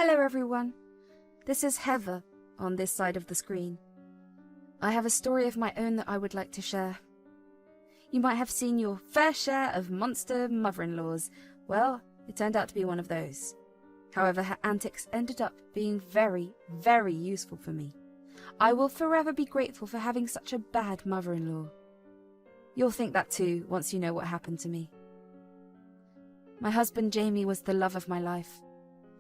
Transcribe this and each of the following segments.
Hello everyone, this is Heather on this side of the screen. I have a story of my own that I would like to share. You might have seen your fair share of monster mother-in-laws. Well, it turned out to be one of those. However, her antics ended up being very, very useful for me. I will forever be grateful for having such a bad mother-in-law. You'll think that too once you know what happened to me. My husband Jamie was the love of my life.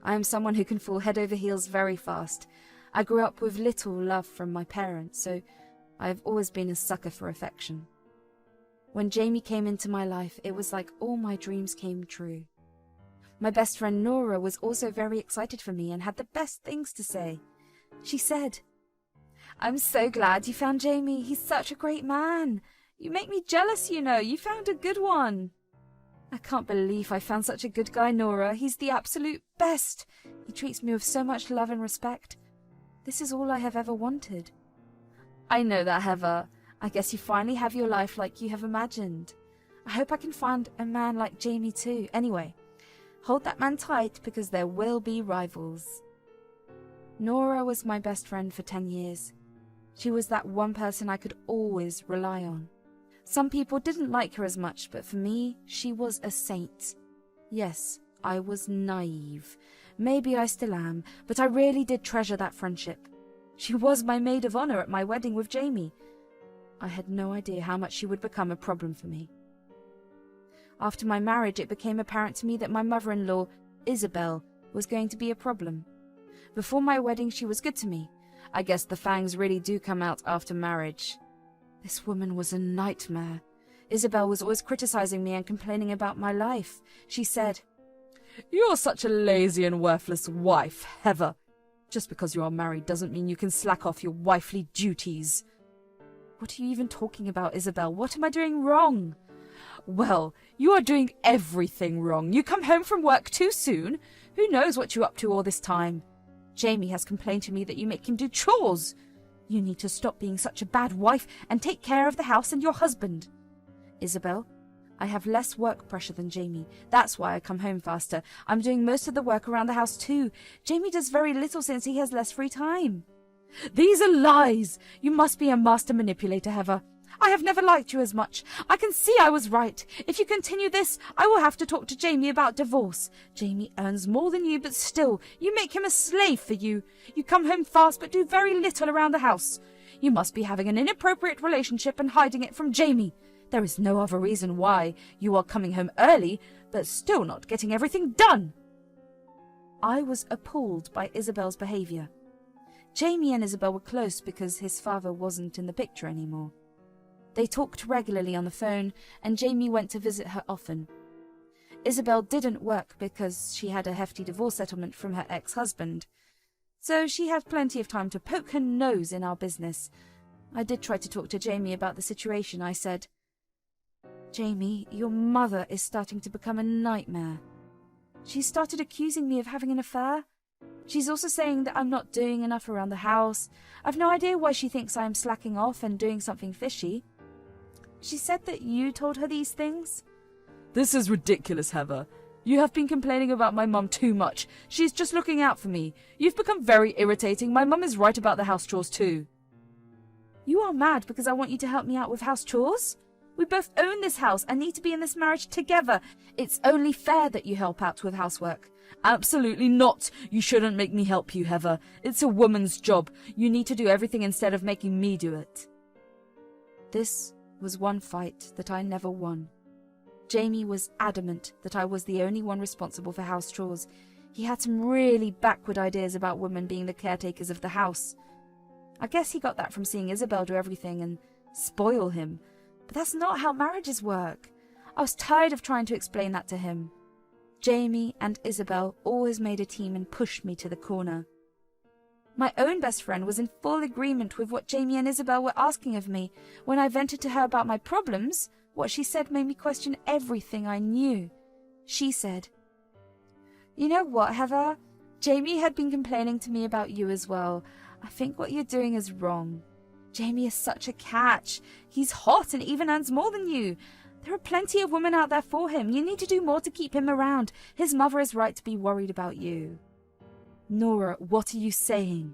I am someone who can fall head over heels very fast. I grew up with little love from my parents, so I have always been a sucker for affection. When Jamie came into my life, it was like all my dreams came true. My best friend Nora was also very excited for me and had the best things to say. She said, "I'm so glad you found Jamie. He's such a great man. You make me jealous, you know. You found a good one." "I can't believe I found such a good guy, Nora. He's the absolute best. He treats me with so much love and respect. This is all I have ever wanted." "I know that, Heather. I guess you finally have your life like you have imagined. I hope I can find a man like Jamie too. Anyway, hold that man tight because there will be rivals." Nora was my best friend for 10 years. She was that one person I could always rely on. Some people didn't like her as much, but for me, she was a saint. Yes, I was naive. Maybe I still am, but I really did treasure that friendship. She was my maid of honor at my wedding with Jamie. I had no idea how much she would become a problem for me. After my marriage, it became apparent to me that my mother-in-law, Isabel, was going to be a problem. Before my wedding, she was good to me. I guess the fangs really do come out after marriage. This woman was a nightmare. Isabel was always criticizing me and complaining about my life. She said, "You're such a lazy and worthless wife, Heather. Just because you are married doesn't mean you can slack off your wifely duties." "What are you even talking about, Isabel? What am I doing wrong?" "Well, you are doing everything wrong. You come home from work too soon. Who knows what you're up to all this time? Jamie has complained to me that you make him do chores. You need to stop being such a bad wife and take care of the house and your husband." "Isabel, I have less work pressure than Jamie. That's why I come home faster. I'm doing most of the work around the house too. Jamie does very little since he has less free time." "These are lies. You must be a master manipulator, Heather. I have never liked you as much. I can see I was right. If you continue this, I will have to talk to Jamie about divorce. Jamie earns more than you, but still, you make him a slave for you. You come home fast, but do very little around the house. You must be having an inappropriate relationship and hiding it from Jamie. There is no other reason why you are coming home early, but still not getting everything done." I was appalled by Isabel's behavior. Jamie and Isabel were close because his father wasn't in the picture anymore. They talked regularly on the phone, and Jamie went to visit her often. Isabel didn't work because she had a hefty divorce settlement from her ex-husband, so she had plenty of time to poke her nose in our business. I did try to talk to Jamie about the situation. I said, "Jamie, your mother is starting to become a nightmare. She started accusing me of having an affair. She's also saying that I'm not doing enough around the house. I've no idea why she thinks I am slacking off and doing something fishy. She said that you told her these things." "This is ridiculous, Heather. You have been complaining about my mum too much. She's just looking out for me. You've become very irritating. My mum is right about the house chores too." "You are mad because I want you to help me out with house chores? We both own this house and need to be in this marriage together. It's only fair that you help out with housework." "Absolutely not. You shouldn't make me help you, Heather. It's a woman's job. You need to do everything instead of making me do it." This was one fight that I never won. Jamie was adamant that I was the only one responsible for house chores. He had some really backward ideas about women being the caretakers of the house. I guess he got that from seeing Isabel do everything and spoil him. But that's not how marriages work. I was tired of trying to explain that to him. Jamie and Isabel always made a team and pushed me to the corner. My own best friend was in full agreement with what Jamie and Isabel were asking of me. When I vented to her about my problems, what she said made me question everything I knew. She said, "You know what, Heather? Jamie had been complaining to me about you as well. I think what you're doing is wrong. Jamie is such a catch. He's hot and even earns more than you. There are plenty of women out there for him. You need to do more to keep him around. His mother is right to be worried about you." Nora, what are you saying?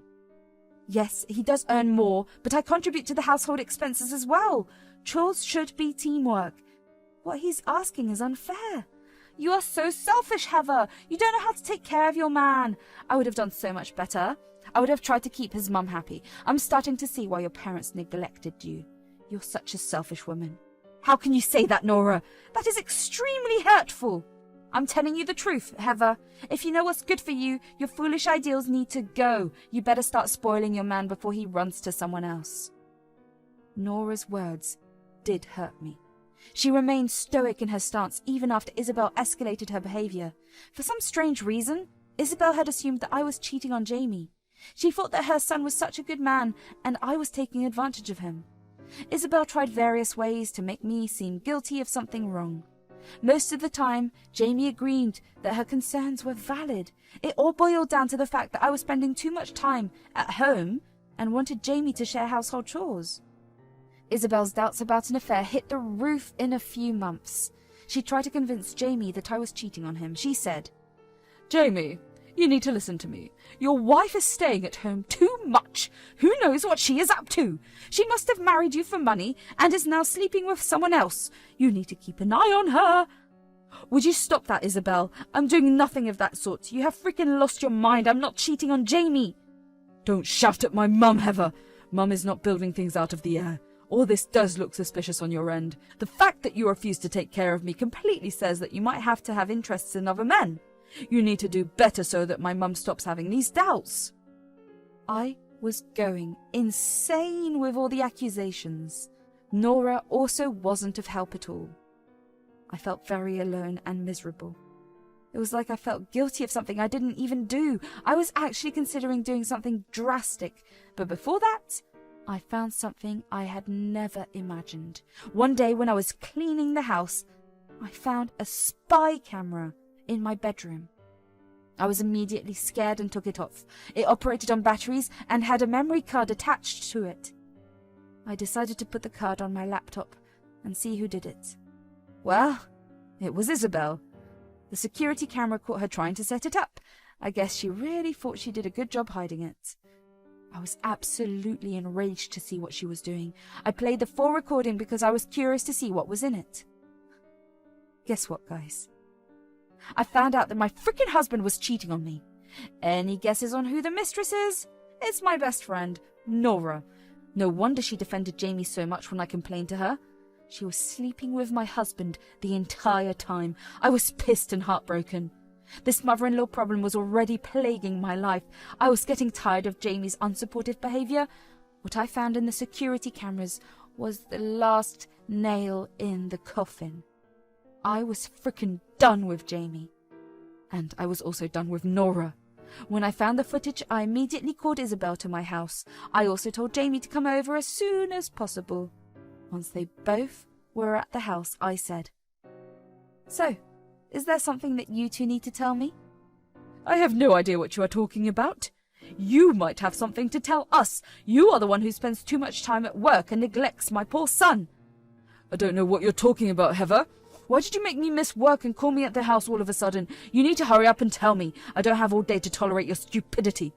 Yes, he does earn more, but I contribute to the household expenses as well. Chores should be teamwork. What he's asking is unfair. You are so selfish, Heather. You don't know how to take care of your man. I would have done so much better. I would have tried to keep his mum happy. I'm starting to see why your parents neglected you. You're such a selfish woman. How can you say that, Nora? That is extremely hurtful. I'm telling you the truth, Heather. If you know what's good for you, your foolish ideals need to go. You better start spoiling your man before he runs to someone else. Nora's words did hurt me. She remained stoic in her stance even after Isabel escalated her behaviour. For some strange reason, Isabel had assumed that I was cheating on Jamie. She thought that her son was such a good man and I was taking advantage of him. Isabel tried various ways to make me seem guilty of something wrong. Most of the time, Jamie agreed that her concerns were valid. It all boiled down to the fact that I was spending too much time at home and wanted Jamie to share household chores. Isabel's doubts about an affair hit the roof in a few months. She tried to convince Jamie that I was cheating on him. She said, "Jamie, you need to listen to me. Your wife is staying at home too much. Who knows what she is up to? She must have married you for money and is now sleeping with someone else. You need to keep an eye on her." Would you stop that, Isabel? I'm doing nothing of that sort. You have freaking lost your mind. I'm not cheating on Jamie. Don't shout at my mum, Heather. Mum is not building things out of the air. All this does look suspicious on your end. The fact that you refuse to take care of me completely says that you might have to have interests in other men. You need to do better so that my mum stops having these doubts. I was going insane with all the accusations. Nora also wasn't of help at all. I felt very alone and miserable. It was like I felt guilty of something I didn't even do. I was actually considering doing something drastic, but before that, I found something I had never imagined. One day when I was cleaning the house, I found a spy camera in my bedroom. I was immediately scared and took it off. It operated on batteries and had a memory card attached to it. I decided to put the card on my laptop and see who did it. Well, it was Isabel. The security camera caught her trying to set it up. I guess she really thought she did a good job hiding it. I was absolutely enraged to see what she was doing. I played the full recording because I was curious to see what was in it. Guess what, guys? I found out that my freaking husband was cheating on me. Any guesses on who the mistress is? It's my best friend, Nora. No wonder she defended Jamie so much when I complained to her. She was sleeping with my husband the entire time. I was pissed and heartbroken. This mother-in-law problem was already plaguing my life. I was getting tired of Jamie's unsupportive behaviour. What I found in the security cameras was the last nail in the coffin. I was frickin' done with Jamie. And I was also done with Nora. When I found the footage, I immediately called Isabel to my house. I also told Jamie to come over as soon as possible. Once they both were at the house, I said, "So, is there something that you two need to tell me?" "I have no idea what you are talking about. You might have something to tell us. You are the one who spends too much time at work and neglects my poor son." "I don't know what you're talking about, Heather. Why did you make me miss work and call me at the house all of a sudden? You need to hurry up and tell me. I don't have all day to tolerate your stupidity."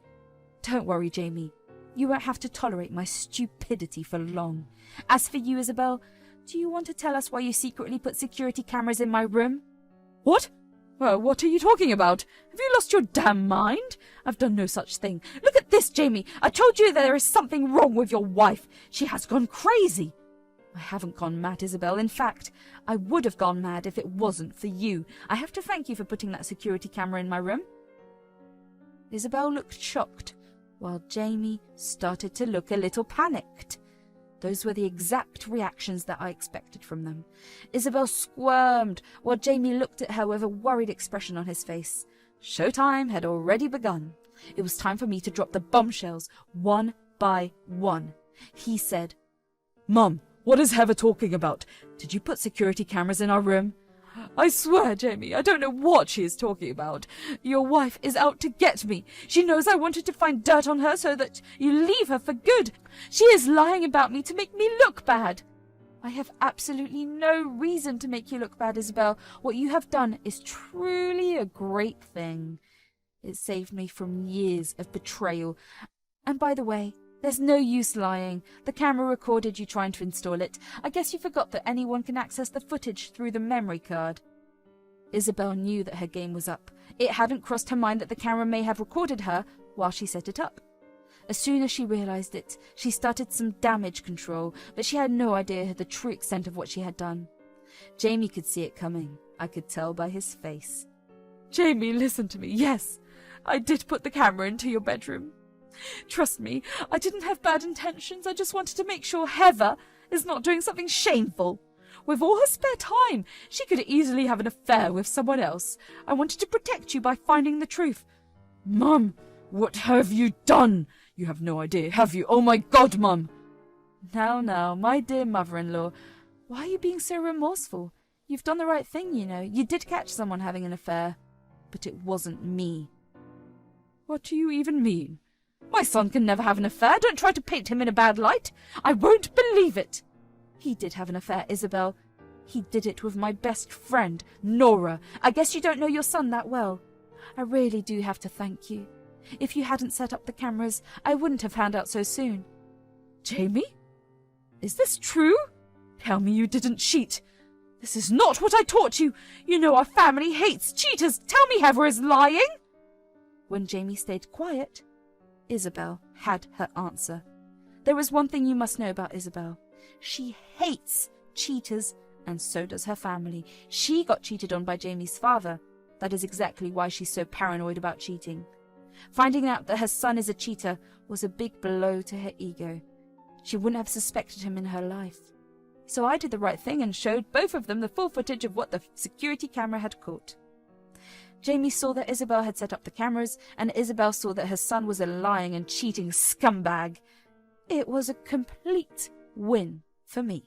"Don't worry, Jamie. You won't have to tolerate my stupidity for long. As for you, Isabel, do you want to tell us why you secretly put security cameras in my room?" "What? Well, what are you talking about? Have you lost your damn mind? I've done no such thing. Look at this, Jamie. I told you there is something wrong with your wife. She has gone crazy." "I haven't gone mad, Isabel. In fact, I would have gone mad if it wasn't for you. I have to thank you for putting that security camera in my room." Isabel looked shocked, while Jamie started to look a little panicked. Those were the exact reactions that I expected from them. Isabel squirmed, while Jamie looked at her with a worried expression on his face. Showtime had already begun. It was time for me to drop the bombshells, one by one. He said, "Mum, what is Heather talking about? Did you put security cameras in our room?" "I swear, Jamie, I don't know what she is talking about. Your wife is out to get me. She knows I wanted to find dirt on her so that you leave her for good. She is lying about me to make me look bad." "I have absolutely no reason to make you look bad, Isabel. What you have done is truly a great thing. It saved me from years of betrayal. And by the way, there's no use lying. The camera recorded you trying to install it. I guess you forgot that anyone can access the footage through the memory card. Isabel knew that her game was up. It hadn't crossed her mind that the camera may have recorded her while she set it up. As soon as she realized it, she started some damage control, but she had no idea the true extent of what she had done. Jamie could see it coming. I could tell by his face. "Jamie, listen to me. Yes, I did put the camera into your bedroom. Trust me, I didn't have bad intentions. I just wanted to make sure Heather is not doing something shameful. With all her spare time, she could easily have an affair with someone else. I wanted to protect you by finding the truth." "Mum, what have you done? You have no idea, have you? Oh my God, Mum!" Now, my dear mother-in-law, why are you being so remorseful? You've done the right thing, you know. You did catch someone having an affair. But it wasn't me. What do you even mean? My son can never have an affair. Don't try to paint him in a bad light. I won't believe it. He did have an affair, Isabel. He did it with my best friend, Nora. I guess you don't know your son that well. I really do have to thank you. If you hadn't set up the cameras, I wouldn't have found out so soon. Jamie? Is this true? Tell me you didn't cheat. This is not what I taught you. You know our family hates cheaters. Tell me Heather is lying. When Jamie stayed quiet, Isabel had her answer. There is one thing you must know about Isabel. She hates cheaters, and so does her family. She got cheated on by Jamie's father. That is exactly why she's so paranoid about cheating. Finding out that her son is a cheater was a big blow to her ego. She wouldn't have suspected him in her life. So I did the right thing and showed both of them the full footage of what the security camera had caught. Jamie saw that Isabel had set up the cameras, and Isabel saw that her son was a lying and cheating scumbag. It was a complete win for me.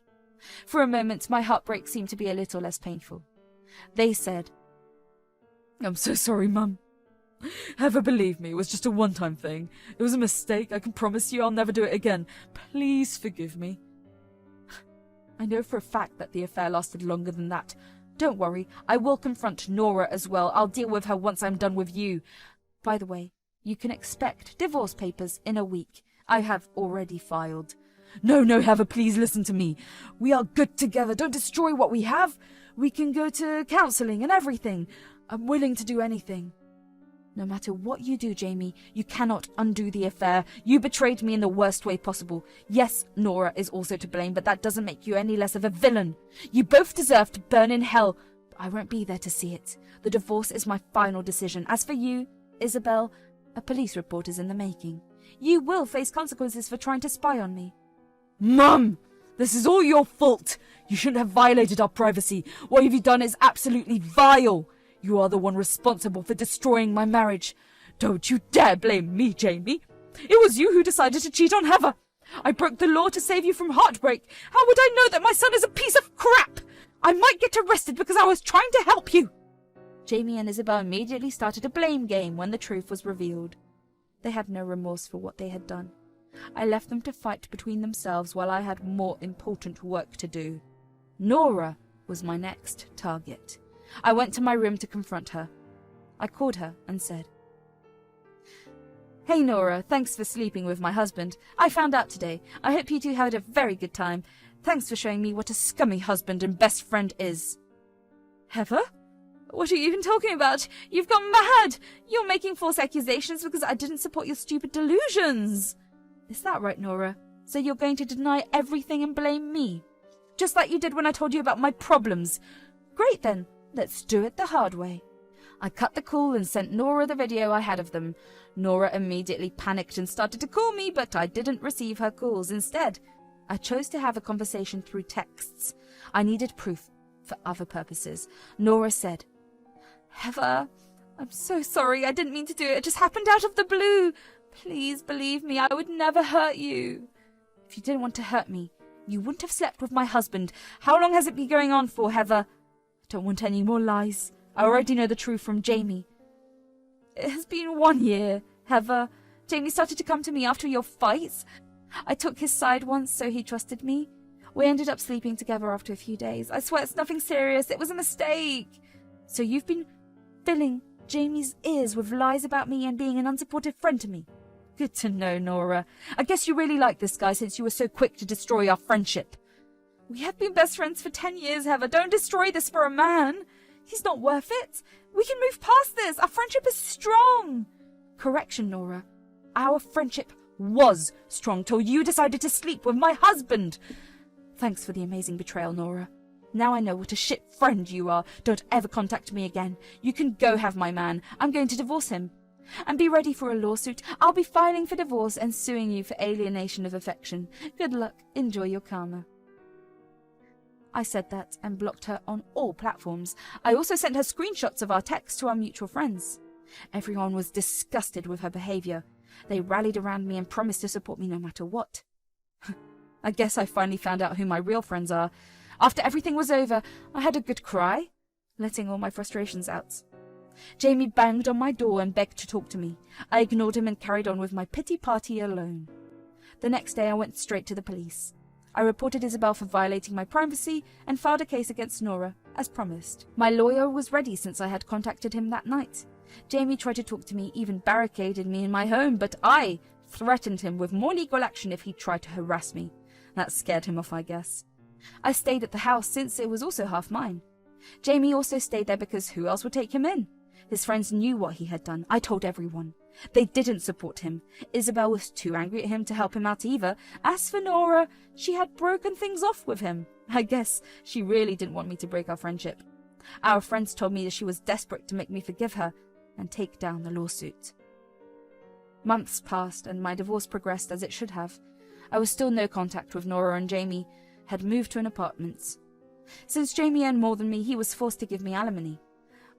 For a moment, my heartbreak seemed to be a little less painful. They said, "I'm so sorry, Mum. Heather, believe me, it was just a one-time thing. It was a mistake. I can promise you I'll never do it again. Please forgive me." I know for a fact that the affair lasted longer than that. Don't worry, I will confront Nora as well. I'll deal with her once I'm done with you. By the way, you can expect divorce papers in a week. I have already filed. No, Heather, please listen to me. We are good together. Don't destroy what we have. We can go to counselling and everything. I'm willing to do anything. No matter what you do, Jamie, you cannot undo the affair. You betrayed me in the worst way possible. Yes, Nora is also to blame, but that doesn't make you any less of a villain. You both deserve to burn in hell, but I won't be there to see it. The divorce is my final decision. As for you, Isabel, a police report is in the making. You will face consequences for trying to spy on me. Mum! This is all your fault! You shouldn't have violated our privacy. What you've done is absolutely vile. You are the one responsible for destroying my marriage. Don't you dare blame me, Jamie. It was you who decided to cheat on Heather. I broke the law to save you from heartbreak. How would I know that my son is a piece of crap? I might get arrested because I was trying to help you. Jamie and Isabel immediately started a blame game when the truth was revealed. They had no remorse for what they had done. I left them to fight between themselves while I had more important work to do. Nora was my next target. I went to my room to confront her. I called her and said, "Hey Nora, thanks for sleeping with my husband. I found out today. I hope you two had a very good time. Thanks for showing me what a scummy husband and best friend is." "Heather? What are you even talking about? You've gone mad! You're making false accusations because I didn't support your stupid delusions." "Is that right, Nora? So you're going to deny everything and blame me? Just like you did when I told you about my problems. Great then. Let's do it the hard way." I cut the call and sent Nora the video I had of them. Nora immediately panicked and started to call me, but I didn't receive her calls. Instead, I chose to have a conversation through texts. I needed proof for other purposes. Nora said, "Heather, I'm so sorry. I didn't mean to do it. It just happened out of the blue. Please believe me, I would never hurt you. If you didn't want to hurt me, you wouldn't have slept with my husband. How long has it been going on for, Heather? I don't want any more lies. I already know the truth from Jamie." "It has been 1 year, Heather. Jamie started to come to me after your fights. I took his side once, so he trusted me. We ended up sleeping together after a few days. I swear it's nothing serious. It was a mistake." "So you've been filling Jamie's ears with lies about me and being an unsupportive friend to me. Good to know, Nora. I guess you really like this guy since you were so quick to destroy our friendship. We have been best friends for 10 years, Heather. Don't destroy this for a man. He's not worth it. We can move past this. Our friendship is strong. Correction, Nora. Our friendship was strong till you decided to sleep with my husband. Thanks for the amazing betrayal, Nora. Now I know what a shit friend you are. Don't ever contact me again. You can go have my man. I'm going to divorce him. And be ready for a lawsuit. I'll be filing for divorce and suing you for alienation of affection. Good luck. Enjoy your karma. I said that and blocked her on all platforms. I also sent her screenshots of our texts to our mutual friends. Everyone was disgusted with her behaviour. They rallied around me and promised to support me no matter what. I guess I finally found out who my real friends are. After everything was over, I had a good cry, letting all my frustrations out. Jamie banged on my door and begged to talk to me. I ignored him and carried on with my pity party alone. The next day I went straight to the police. I reported Isabel for violating my privacy and filed a case against Nora, as promised. My lawyer was ready since I had contacted him that night. Jamie tried to talk to me, even barricaded me in my home, but I threatened him with more legal action if he tried to harass me. That scared him off, I guess. I stayed at the house since it was also half mine. Jamie also stayed there because who else would take him in? His friends knew what he had done. I told everyone. They didn't support him. Isabel was too angry at him to help him out either. As for Nora, she had broken things off with him. I guess she really didn't want me to break our friendship. Our friends told me that she was desperate to make me forgive her and take down the lawsuit. Months passed and my divorce progressed as it should have. I was still no contact with Nora, and Jamie had moved to an apartment. Since Jamie earned more than me, he was forced to give me alimony.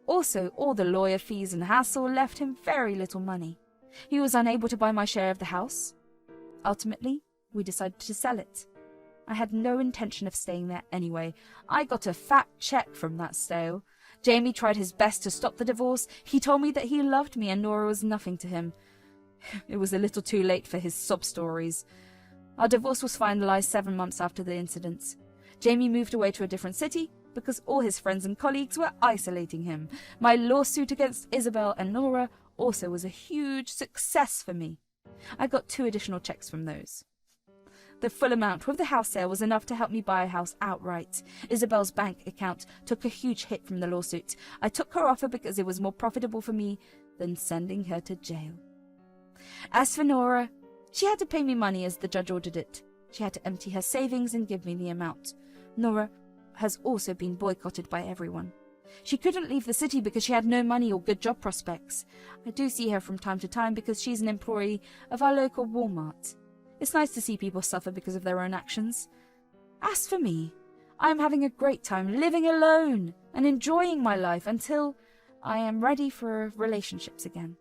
Also, all the lawyer fees and hassle left him very little money. He was unable to buy my share of the house. Ultimately, we decided to sell it. I had no intention of staying there anyway. I got a fat check from that sale. Jamie tried his best to stop the divorce. He told me that he loved me and Nora was nothing to him. It was a little too late for his sob stories. Our divorce was finalized 7 months after the incident. Jamie moved away to a different city because all his friends and colleagues were isolating him. My lawsuit against Isabel and Nora also was a huge success for me. I got 2 additional checks from those. The full amount with the house sale was enough to help me buy a house outright. Isabel's bank account took a huge hit from the lawsuit. I took her offer because it was more profitable for me than sending her to jail. As for Nora, she had to pay me money as the judge ordered it. She had to empty her savings and give me the amount. Nora has also been boycotted by everyone. She couldn't leave the city because she had no money or good job prospects. I do see her from time to time because she's an employee of our local Walmart. It's nice to see people suffer because of their own actions. As for me, I am having a great time living alone and enjoying my life until I am ready for relationships again.